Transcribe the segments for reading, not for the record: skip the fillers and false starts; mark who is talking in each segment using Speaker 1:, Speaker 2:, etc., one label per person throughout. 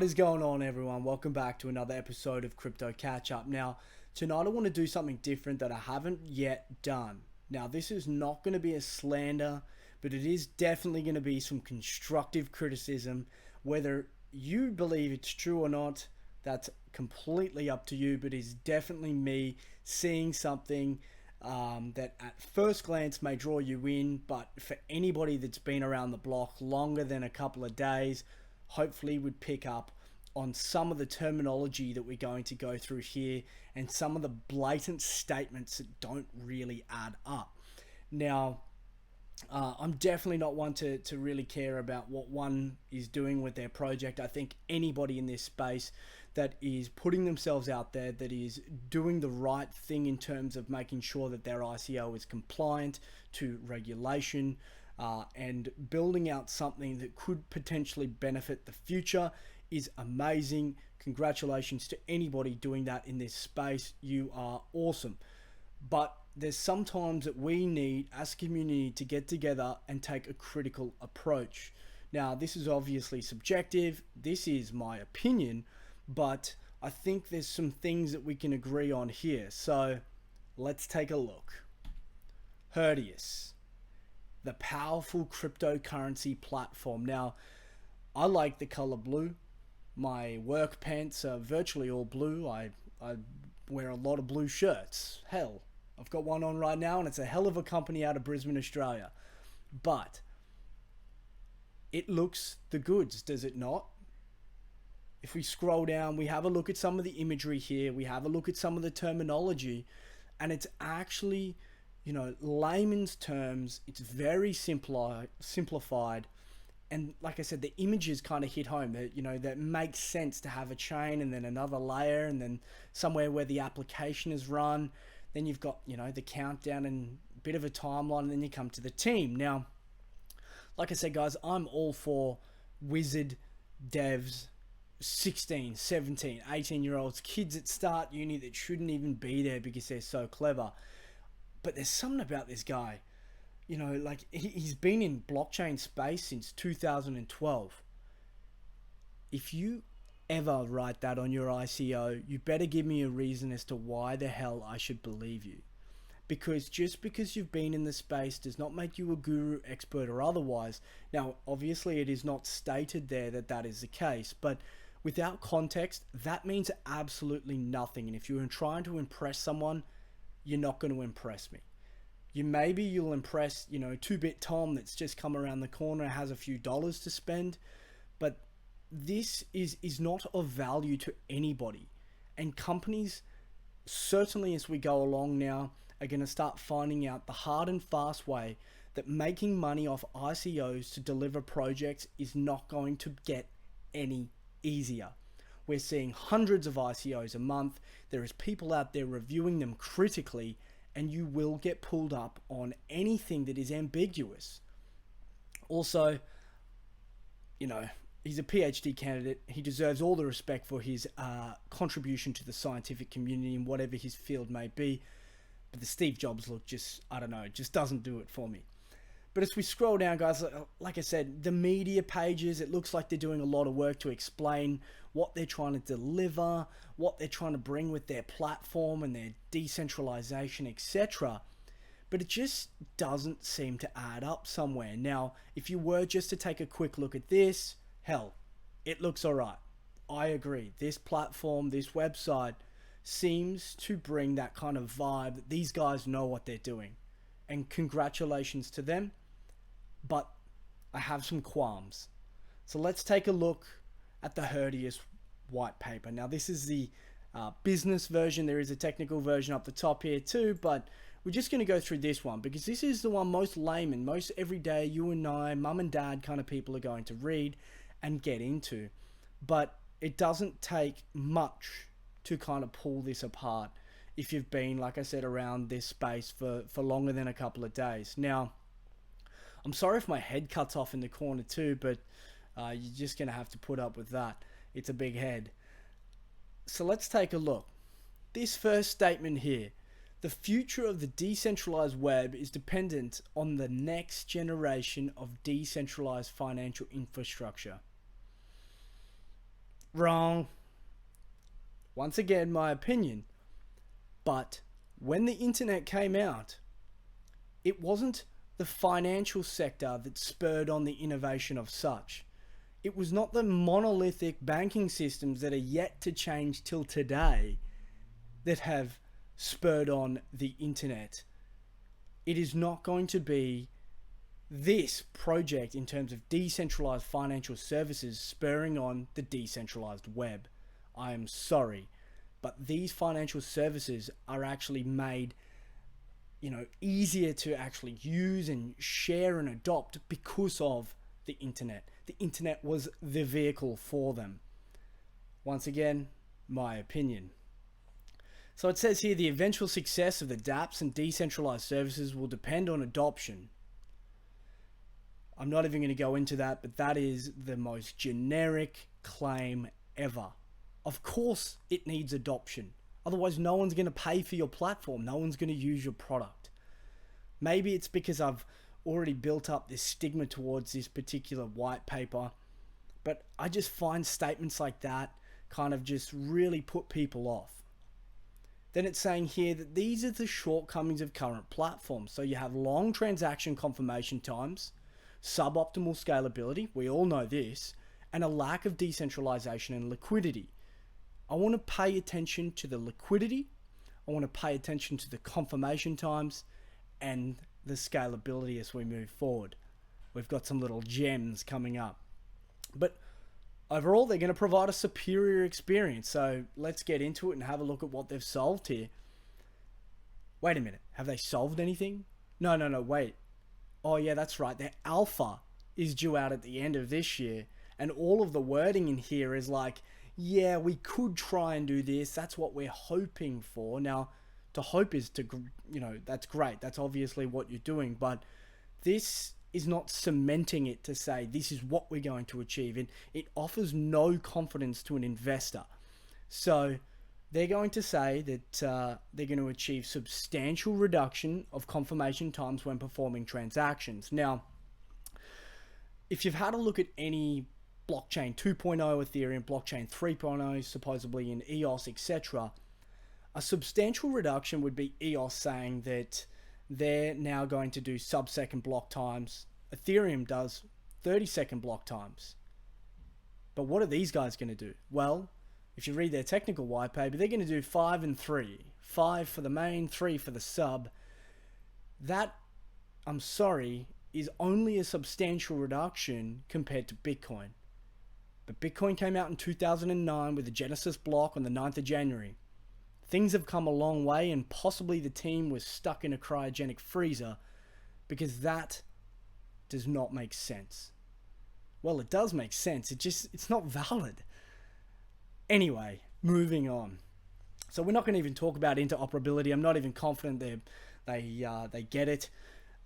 Speaker 1: What is going on, everyone? Welcome back to another episode of Crypto Catch Up. Now, tonight I want to do something different that I haven't yet done. Now, this is not going to be a slander, but it is definitely going to be some constructive criticism. Whether you believe it's true or not, that's completely up to you, but it's definitely me seeing something that at first glance may draw you in, but for anybody that's been around the block longer than a couple of days, hopefully would pick up on some of the terminology that we're going to go through here and some of the blatant statements that don't really add up. Now, I'm definitely not one to really care about what one is doing with their project. I think anybody in this space that is putting themselves out there, that is doing the right thing in terms of making sure that their ICO is compliant to regulation, and building out something that could potentially benefit the future is amazing. Congratulations to anybody doing that in this space. You are awesome. But there's sometimes that we need, as a community, to get together and take a critical approach. Now, this is obviously subjective. This is my opinion, but I think there's some things that we can agree on here. So let's take a look. Herdius, the powerful cryptocurrency platform. Now, I like the color blue. My work pants are virtually all blue. I wear a lot of blue shirts. Hell, I've got one on right now, and it's a hell of a company out of Brisbane, Australia. But it looks the goods, does it not? If we scroll down, we have a look at some of the imagery here. We have a look at some of the terminology, and it's actually, layman's terms. It's very simplified. And like I said, the images kind of hit home. That makes sense to have a chain and then another layer and then somewhere where the application is run. Then you've got, the countdown and a bit of a timeline, and then you come to the team. Now, like I said, guys, I'm all for wizard devs, 16, 17, 18-year-olds, kids that start uni that shouldn't even be there because they're so clever. But there's something about this guy. He's been in blockchain space since 2012. If you ever write that on your ICO, you better give me a reason as to why the hell I should believe you. Because just because you've been in the space does not make you a guru, expert, or otherwise. Now, obviously, it is not stated there that that is the case, but without context, that means absolutely nothing. And if you're trying to impress someone, you're not going to impress me. You'll impress, 2-bit Tom that's just come around the corner, has a few dollars to spend, but this is not of value to anybody. And companies, certainly as we go along now, are going to start finding out the hard and fast way that making money off ICOs to deliver projects is not going to get any easier. We're seeing hundreds of ICOs a month. There is people out there reviewing them critically, and you will get pulled up on anything that is ambiguous. Also, he's a PhD candidate. He deserves all the respect for his contribution to the scientific community in whatever his field may be. But the Steve Jobs look just doesn't do it for me. But as we scroll down, guys, like I said, the media pages, it looks like they're doing a lot of work to explain what they're trying to deliver, what they're trying to bring with their platform and their decentralization, etc. But it just doesn't seem to add up somewhere. Now, if you were just to take a quick look at this, hell, it looks all right. I agree. This platform, this website seems to bring that kind of vibe that these guys know what they're doing. And congratulations to them. But I have some qualms. So let's take a look at the Herdius white paper. Now, this is the business version. There is a technical version up the top here too, but we're just going to go through this one because this is the one most layman, most everyday you and I, mum and dad kind of people are going to read and get into. But it doesn't take much to kind of pull this apart if you've been, like I said, around this space for longer than a couple of days. Now, I'm sorry if my head cuts off in the corner too, but you're just going to have to put up with that. It's a big head. So let's take a look. This first statement here, the future of the decentralized web is dependent on the next generation of decentralized financial infrastructure. Wrong. Once again, my opinion. But when the internet came out, it wasn't the financial sector that spurred on the innovation of such. It was not the monolithic banking systems that are yet to change till today that have spurred on the internet. It is not going to be this project in terms of decentralized financial services spurring on the decentralized web. I am sorry, but these financial services are actually made, easier to actually use and share and adopt because of the internet. The internet was the vehicle for them. Once again, my opinion. So it says here the eventual success of the dApps and decentralized services will depend on adoption. I'm not even going to go into that, but that is the most generic claim ever. Of course it needs adoption. Otherwise no one's going to pay for your platform. No one's going to use your product. Maybe it's because I've already built up this stigma towards this particular white paper, but I just find statements like that kind of just really put people off. Then it's saying here that these are the shortcomings of current platforms. So you have long transaction confirmation times, suboptimal scalability, we all know this, and a lack of decentralization and liquidity. I want to pay attention to the liquidity, I want to pay attention to the confirmation times, and the scalability as we move forward. We've got some little gems coming up. But overall, they're going to provide a superior experience. So let's get into it and have a look at what they've solved here. Wait a minute. Have they solved anything? No, wait. Oh yeah, that's right. Their alpha is due out at the end of this year. And all of the wording in here is like, yeah, we could try and do this. That's what we're hoping for. Now, to hope is to, that's great. That's obviously what you're doing. But this is not cementing it to say this is what we're going to achieve. It offers no confidence to an investor. So they're going to say that they're going to achieve substantial reduction of confirmation times when performing transactions. Now, if you've had a look at any blockchain 2.0 Ethereum, blockchain 3.0, supposedly in EOS, etc., a substantial reduction would be EOS saying that they're now going to do sub-second block times. Ethereum does 30-second block times. But what are these guys going to do? Well, if you read their technical white paper, they're going to do 5 and 3. 5 for the main, 3 for the sub. That, I'm sorry, is only a substantial reduction compared to Bitcoin. But Bitcoin came out in 2009 with the Genesis block on the 9th of January. Things have come a long way, and possibly the team was stuck in a cryogenic freezer because that does not make sense. Well, it does make sense. It's not valid. Anyway, moving on. So we're not going to even talk about interoperability. I'm not even confident they get it.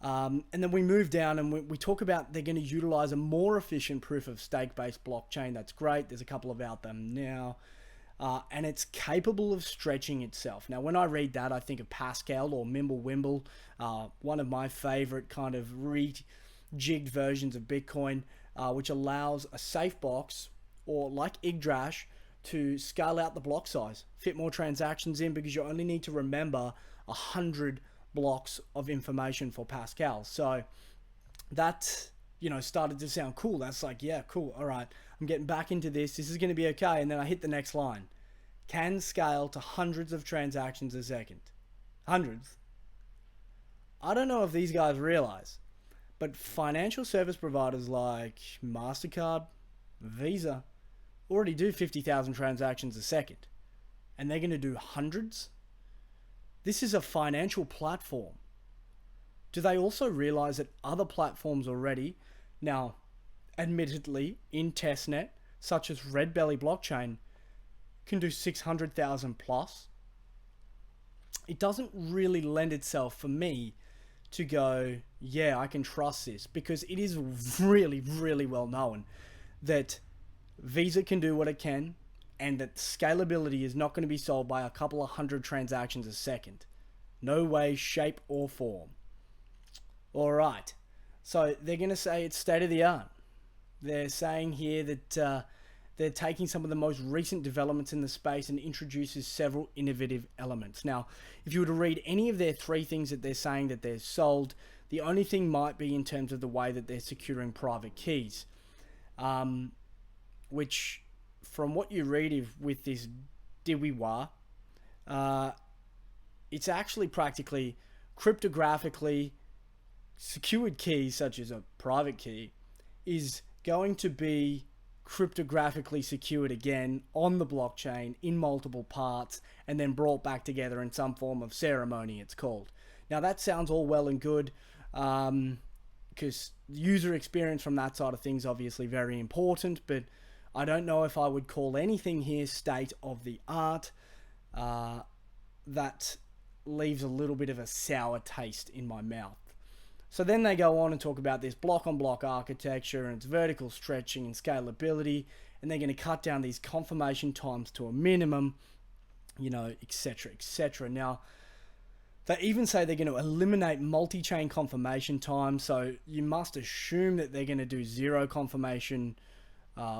Speaker 1: And then we move down and we talk about they're going to utilize a more efficient proof of stake based blockchain. That's great. There's a couple of out there now. And it's capable of stretching itself. Now, when I read that, I think of Pascal or Mimblewimble, one of my favorite kind of rejigged versions of Bitcoin, which allows a safe box, or like Yggdrash, to scale out the block size, fit more transactions in, because you only need to remember 100 blocks of information for Pascal. So that, started to sound cool. That's like, yeah, cool. All right, I'm getting back into this. This is going to be okay. And then I hit the next line. Can scale to hundreds of transactions a second. Hundreds. I don't know if these guys realize, but financial service providers like MasterCard, Visa, already do 50,000 transactions a second. And they're going to do hundreds? This is a financial platform. Do they also realize that other platforms already, now admittedly in testnet, such as Red Belly blockchain, can do 600,000 plus? It doesn't really lend itself for me to go, yeah, I can trust this, because it is really, really well known that Visa can do what it can, and that scalability is not going to be solved by a couple of hundred transactions a second. No way, shape, or form. All right, so they're going to say it's state of the art. They're saying here that they're taking some of the most recent developments in the space and introduces several innovative elements. Now, if you were to read any of their 3 things that they're saying that they're sold, the only thing might be in terms of the way that they're securing private keys, which, from what you read with this Diwiwa, it's actually practically cryptographically secured keys, such as a private key, is going to be cryptographically secured again on the blockchain in multiple parts and then brought back together in some form of ceremony, it's called. Now that sounds all well and good, because user experience from that side of things obviously very important, but I don't know if I would call anything here state of the art. That leaves a little bit of a sour taste in my mouth. So then they go on and talk about this block-on-block architecture and its vertical stretching and scalability, and they're going to cut down these confirmation times to a minimum, you know, etc., etc. Now, they even say they're going to eliminate multi-chain confirmation time, so you must assume that they're going to do 0 confirmation,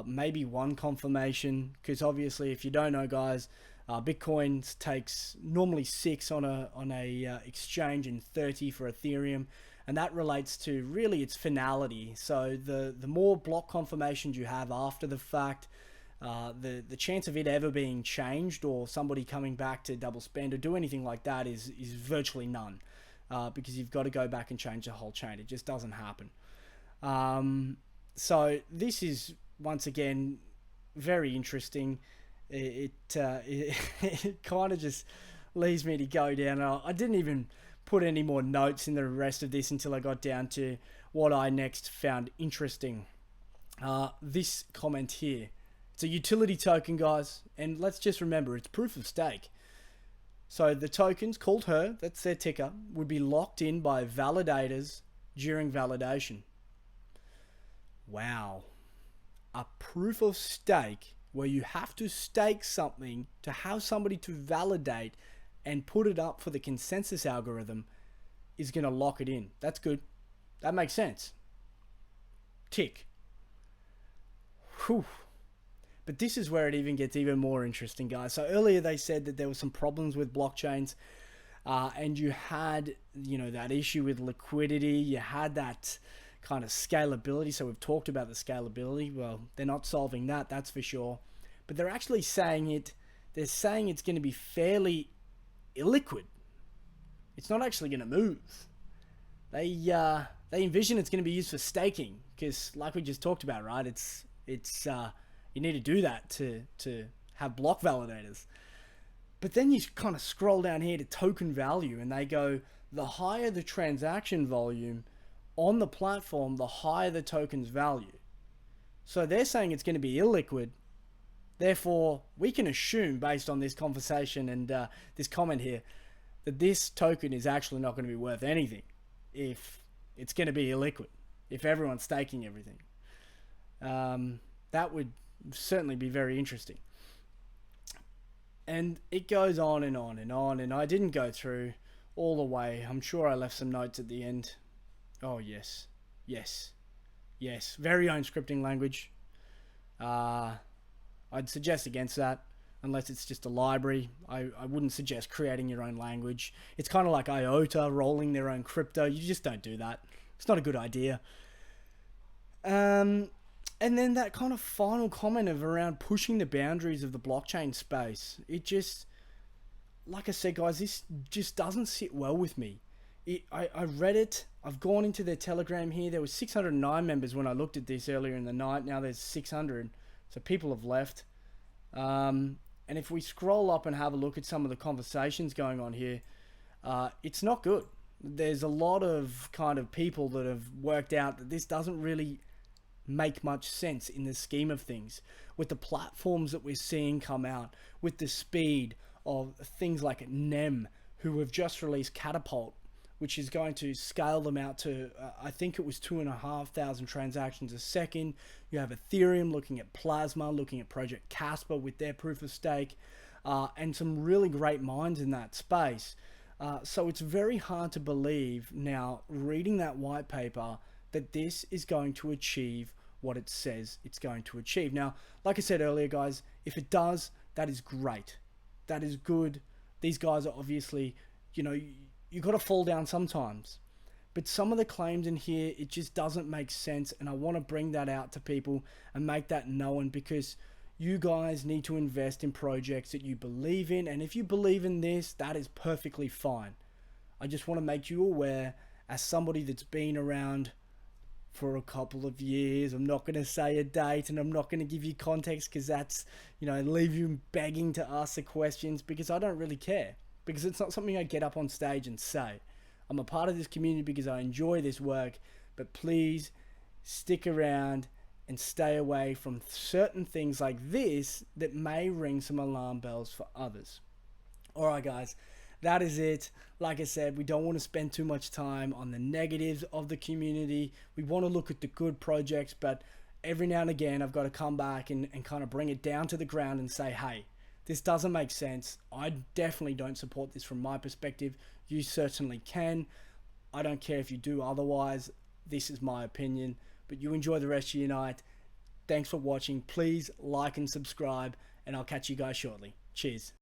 Speaker 1: maybe 1 confirmation, because obviously, if you don't know, guys, Bitcoin takes normally 6 on a exchange and 30 for Ethereum. And that relates to really its finality. So the more block confirmations you have after the fact, the chance of it ever being changed or somebody coming back to double spend or do anything like that is virtually none, because you've got to go back and change the whole chain. It just doesn't happen. So this is, once again, very interesting. It kind of just leaves me to go down. I didn't even put any more notes in the rest of this until I got down to what I next found interesting. This comment here. It's a utility token, guys, and let's just remember it's proof of stake. So the tokens, called HER, that's their ticker, would be locked in by validators during validation. Wow. A proof of stake where you have to stake something to have somebody to validate and put it up for the consensus algorithm is going to lock it in. That's good. That makes sense. Tick. Whew. But this is where it even gets even more interesting, guys. So earlier they said that there were some problems with blockchains, and you had, you know, that issue with liquidity. You had that kind of scalability. So we've talked about the scalability. Well, they're not solving that, that's for sure. But they're actually saying they're saying it's going to be fairly illiquid. It's not actually going to move. They envision it's going to be used for staking, because like we just talked about, right? It's you need to do that to have block validators. But then you kind of scroll down here to token value, and they go, the higher the transaction volume on the platform, the higher the token's value. So they're saying it's going to be illiquid. Therefore, we can assume, based on this conversation and this comment here, that this token is actually not going to be worth anything if it's going to be illiquid, if everyone's staking everything. That would certainly be very interesting. And it goes on and on and on, and I didn't go through all the way. I'm sure I left some notes at the end. Oh, yes. Yes. Yes. Very own scripting language. I'd suggest against that, unless it's just a library. I wouldn't suggest creating your own language. It's kind of like IOTA rolling their own crypto. You just don't do that. It's not a good idea. And then that kind of final comment of around pushing the boundaries of the blockchain space. It just, like I said, guys, this just doesn't sit well with me. I read it. I've gone into their Telegram here. There was 609 members when I looked at this earlier in the night. Now there's 600. So people have left. And if we scroll up and have a look at some of the conversations going on here, it's not good. There's a lot of kind of people that have worked out that this doesn't really make much sense in the scheme of things. With the platforms that we're seeing come out, with the speed of things like NEM, who have just released Catapult, which is going to scale them out to, I think it was 2,500 transactions a second. You have Ethereum looking at Plasma, looking at Project Casper with their proof of stake, and some really great minds in that space. So it's very hard to believe now, reading that white paper, that this is going to achieve what it says it's going to achieve. Now, like I said earlier, guys, if it does, that is great. That is good. These guys are obviously, you got to fall down sometimes. But some of the claims in here, it just doesn't make sense. And I want to bring that out to people and make that known, because you guys need to invest in projects that you believe in. And if you believe in this, that is perfectly fine. I just want to make you aware, as somebody that's been around for a couple of years. I'm not going to say a date, and I'm not going to give you context, because that's, leave you begging to ask the questions, because I don't really care, because it's not something I get up on stage and say. I'm a part of this community because I enjoy this work, but please stick around and stay away from certain things like this that may ring some alarm bells for others. Alright guys, that is it. Like I said, we don't want to spend too much time on the negatives of the community. We want to look at the good projects, but every now and again I've got to come back and kind of bring it down to the ground and say, hey, this doesn't make sense. I definitely don't support this from my perspective. You certainly can. I don't care if you do otherwise. This is my opinion. But you enjoy the rest of your night. Thanks for watching. Please like and subscribe, and I'll catch you guys shortly. Cheers.